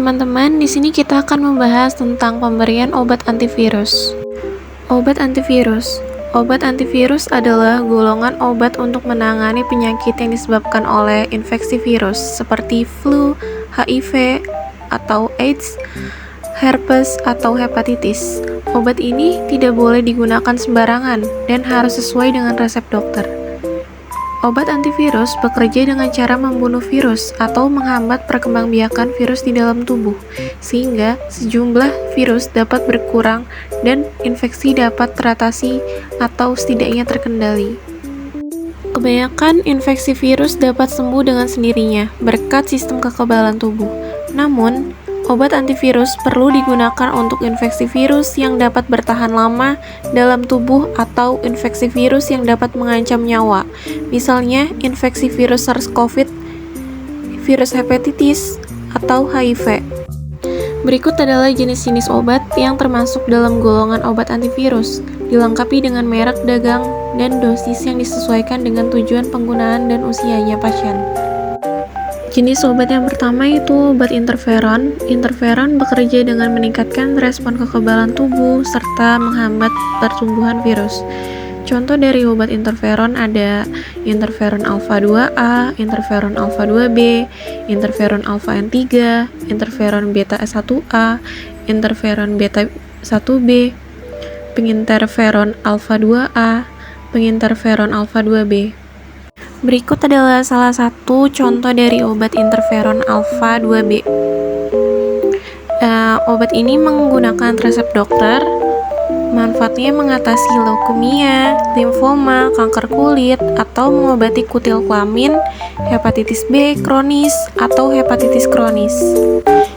teman-teman, di sini kita akan membahas tentang pemberian obat antivirus. Obat antivirus. Obat antivirus adalah golongan obat untuk menangani penyakit yang disebabkan oleh infeksi virus seperti flu, HIV atau AIDS, herpes atau hepatitis. Obat ini tidak boleh digunakan sembarangan dan harus sesuai dengan resep dokter. Obat antivirus bekerja dengan cara membunuh virus atau menghambat perkembangbiakan virus di dalam tubuh, sehingga sejumlah virus dapat berkurang dan infeksi dapat teratasi atau setidaknya terkendali. Kebanyakan infeksi virus dapat sembuh dengan sendirinya berkat sistem kekebalan tubuh. Namun, obat antivirus perlu digunakan untuk infeksi virus yang dapat bertahan lama dalam tubuh atau infeksi virus yang dapat mengancam nyawa. Misalnya, infeksi virus SARS-CoV, virus hepatitis, atau HIV. Berikut adalah jenis-jenis obat yang termasuk dalam golongan obat antivirus, dilengkapi dengan merek dagang dan dosis yang disesuaikan dengan tujuan penggunaan dan usianya pasien. Jenis obat yang pertama itu obat interferon. Interferon bekerja dengan meningkatkan respon kekebalan tubuh serta menghambat pertumbuhan virus. Contoh dari obat interferon ada interferon alfa 2A, interferon alfa 2B, interferon alfa N3, interferon beta S1A, interferon beta 1B, penginterferon alfa 2A, penginterferon alfa 2B. Berikut adalah salah satu contoh dari obat interferon alfa 2B. Obat ini menggunakan resep dokter. Manfaatnya mengatasi leukemia, limfoma, kanker kulit, atau mengobati kutil kelamin, hepatitis B kronis, atau hepatitis kronis.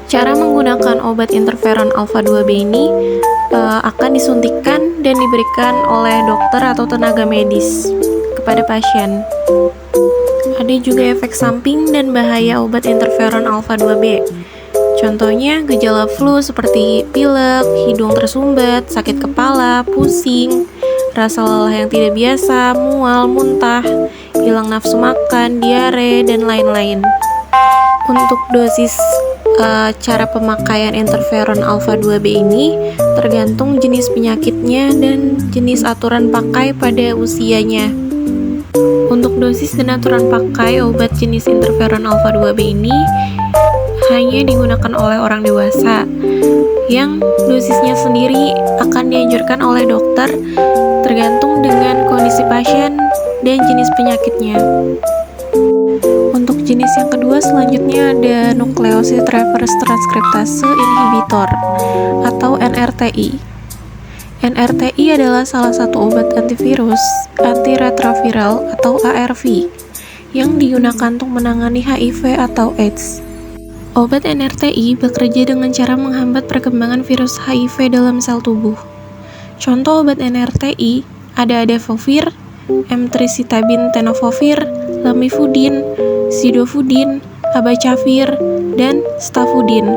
Cara menggunakan obat interferon alfa 2B ini akan disuntikkan dan diberikan oleh dokter atau tenaga medis kepada pasien. Ada juga efek samping dan bahaya obat interferon alfa 2B. Contohnya gejala flu seperti pilek, hidung tersumbat, sakit kepala, pusing, rasa lelah yang tidak biasa, mual, muntah, hilang nafsu makan, diare, dan lain-lain. Untuk dosis cara pemakaian interferon alfa 2B ini tergantung jenis penyakitnya dan jenis aturan pakai pada usianya. Untuk dosis dan aturan pakai obat jenis interferon alfa 2B ini hanya digunakan oleh orang dewasa, yang dosisnya sendiri akan dianjurkan oleh dokter tergantung dengan kondisi pasien dan jenis penyakitnya. Untuk jenis yang kedua selanjutnya ada nukleosid reverse transkriptase inhibitor atau NRTI. NRTI adalah salah satu obat antivirus, antiretroviral atau ARV yang digunakan untuk menangani HIV atau AIDS. Obat NRTI bekerja dengan cara menghambat perkembangan virus HIV dalam sel tubuh. Contoh obat NRTI ada adefovir, emtricitabine tenofovir, lamivudin, sidofudin, abacavir, dan stafudin.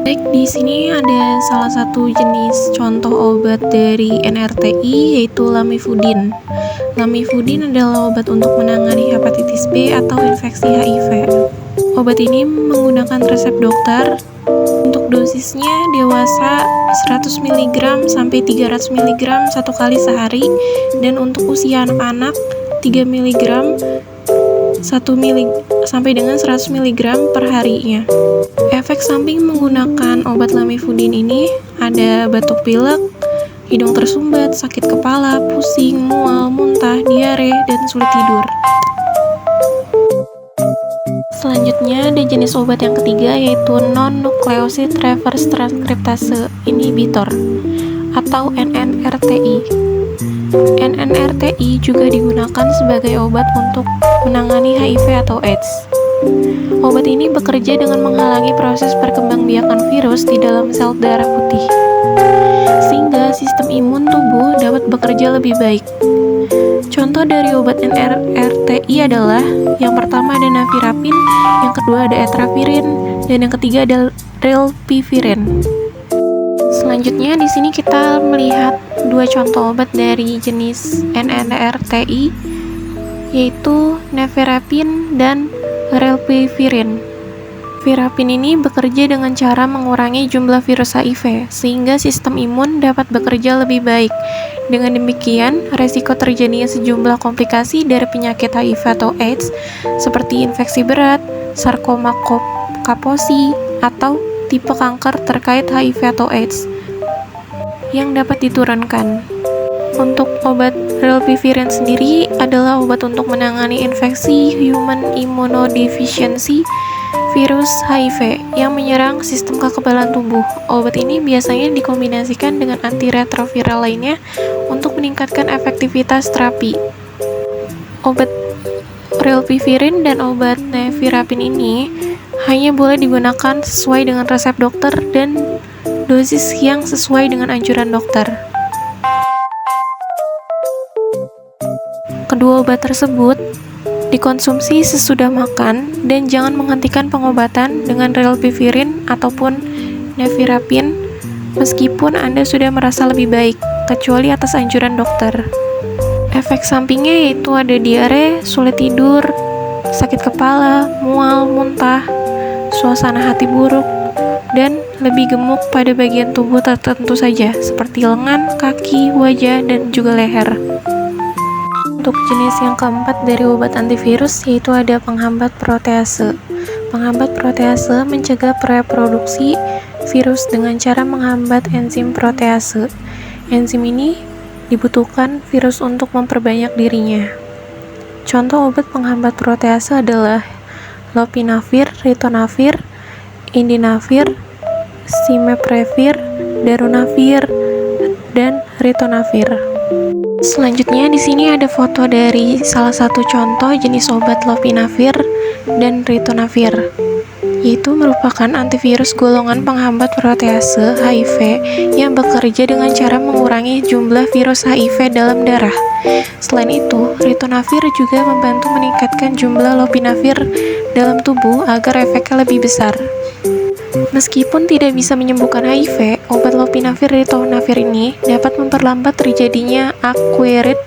Baik, di sini ada salah satu jenis contoh obat dari NRTI yaitu lamivudin. Lamivudin adalah obat untuk menangani hepatitis B atau infeksi HIV. Obat ini menggunakan resep dokter. Untuk dosisnya dewasa 100 mg sampai 300 mg satu kali sehari, dan untuk usia anak-anak 3 mg sampai dengan 100 mg per harinya. Efek samping menggunakan obat lamivudin ini ada batuk pilek, hidung tersumbat, sakit kepala, pusing, mual, muntah, diare, dan sulit tidur. Selanjutnya ada jenis obat yang ketiga yaitu non-nukleosid reverse transkriptase inhibitor atau NNRTI. NNRTI juga digunakan sebagai obat untuk menangani HIV atau AIDS. Obat ini bekerja dengan menghalangi proses perkembangbiakan virus di dalam sel darah putih, sehingga sistem imun tubuh dapat bekerja lebih baik. Contoh dari obat NNRTI adalah yang pertama ada navirapirin, yang kedua ada etravirin, dan yang ketiga ada rilpivirin. Selanjutnya di sini kita melihat dua contoh obat dari jenis NNRTI yaitu nevirapin dan rilpivirin. Virapin ini bekerja dengan cara mengurangi jumlah virus HIV, sehingga sistem imun dapat bekerja lebih baik. Dengan demikian, resiko terjadinya sejumlah komplikasi dari penyakit HIV atau AIDS, seperti infeksi berat, sarkoma Kaposi, atau tipe kanker terkait HIV atau AIDS, yang dapat diturunkan. Untuk obat Relvivirin sendiri adalah obat untuk menangani infeksi human immunodeficiency virus HIV yang menyerang sistem kekebalan tubuh. Obat ini biasanya dikombinasikan dengan antiretroviral lainnya untuk meningkatkan efektivitas terapi. Obat Relvivirin dan obat nevirapin ini hanya boleh digunakan sesuai dengan resep dokter dan dosis yang sesuai dengan anjuran dokter. Kedua obat tersebut dikonsumsi sesudah makan dan jangan menghentikan pengobatan dengan Relvivirin ataupun nevirapin meskipun Anda sudah merasa lebih baik, kecuali atas anjuran dokter. Efek sampingnya yaitu ada diare, sulit tidur, sakit kepala, mual, muntah, suasana hati buruk, dan lebih gemuk pada bagian tubuh tertentu saja, seperti lengan, kaki, wajah, dan juga leher. Untuk jenis yang keempat dari obat antivirus yaitu ada penghambat protease. Penghambat protease mencegah reproduksi virus dengan cara menghambat enzim protease. Enzim ini dibutuhkan virus untuk memperbanyak dirinya. Contoh obat penghambat protease adalah lopinavir, ritonavir, indinavir, simeprevir, darunavir, dan ritonavir. Selanjutnya di sini ada foto dari salah satu contoh jenis obat lopinavir dan ritonavir, yaitu merupakan antivirus golongan penghambat protease HIV yang bekerja dengan cara mengurangi jumlah virus HIV dalam darah. Selain itu, ritonavir juga membantu meningkatkan jumlah lopinavir dalam tubuh agar efeknya lebih besar. Meskipun tidak bisa menyembuhkan HIV, obat lopinavir ritonavir ini dapat memperlambat terjadinya acquired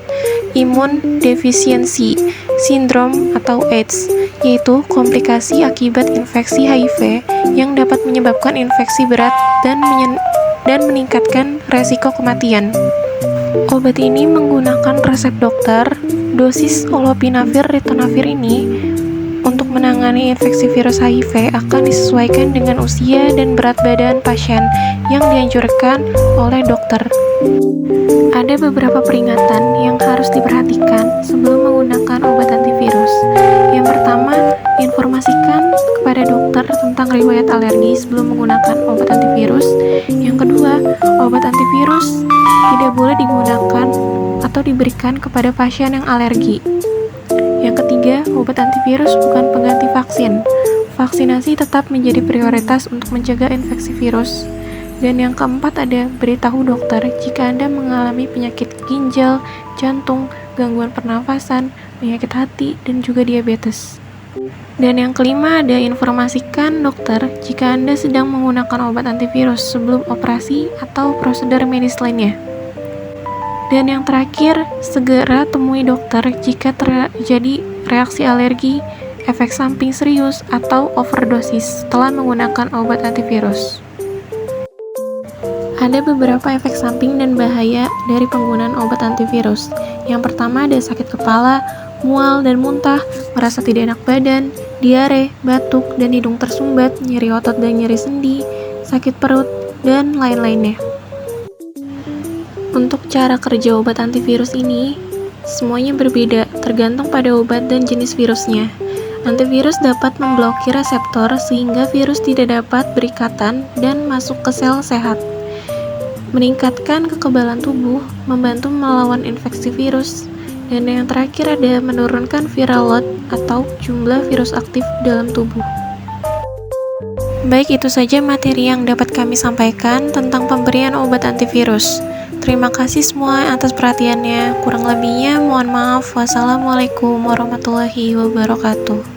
immune deficiency syndrome atau AIDS, yaitu komplikasi akibat infeksi HIV yang dapat menyebabkan infeksi berat dan meningkatkan resiko kematian. Obat ini menggunakan resep dokter. Dosis lopinavir ritonavir ini untuk menangani infeksi virus HIV akan disesuaikan dengan usia dan berat badan pasien yang dianjurkan oleh dokter. Ada beberapa peringatan yang harus diperhatikan sebelum menggunakan obat antivirus. Yang pertama, informasikan kepada dokter tentang riwayat alergi sebelum menggunakan obat antivirus. Yang kedua, obat antivirus tidak boleh digunakan atau diberikan kepada pasien yang alergi. Yang ketiga, obat antivirus bukan pengganti vaksin. Vaksinasi tetap menjadi prioritas untuk mencegah infeksi virus. Dan yang keempat ada beritahu dokter jika Anda mengalami penyakit ginjal, jantung, gangguan pernafasan, penyakit hati, dan juga diabetes. Dan yang kelima ada informasikan dokter jika Anda sedang menggunakan obat antivirus sebelum operasi atau prosedur medis lainnya. Dan yang terakhir, segera temui dokter jika terjadi reaksi alergi, efek samping serius, atau overdosis setelah menggunakan obat antivirus. Ada beberapa efek samping dan bahaya dari penggunaan obat antivirus. Yang pertama ada sakit kepala, mual dan muntah, merasa tidak enak badan, diare, batuk, dan hidung tersumbat, nyeri otot dan nyeri sendi, sakit perut, dan lain-lainnya. Untuk cara kerja obat antivirus ini, semuanya berbeda tergantung pada obat dan jenis virusnya. Antivirus dapat memblokir reseptor sehingga virus tidak dapat berikatan dan masuk ke sel sehat. Meningkatkan kekebalan tubuh, membantu melawan infeksi virus, dan yang terakhir ada menurunkan viral load atau jumlah virus aktif dalam tubuh. Baik, itu saja materi yang dapat kami sampaikan tentang pemberian obat antivirus. Terima kasih semua atas perhatiannya. Kurang lebihnya mohon maaf. Wassalamualaikum warahmatullahi wabarakatuh.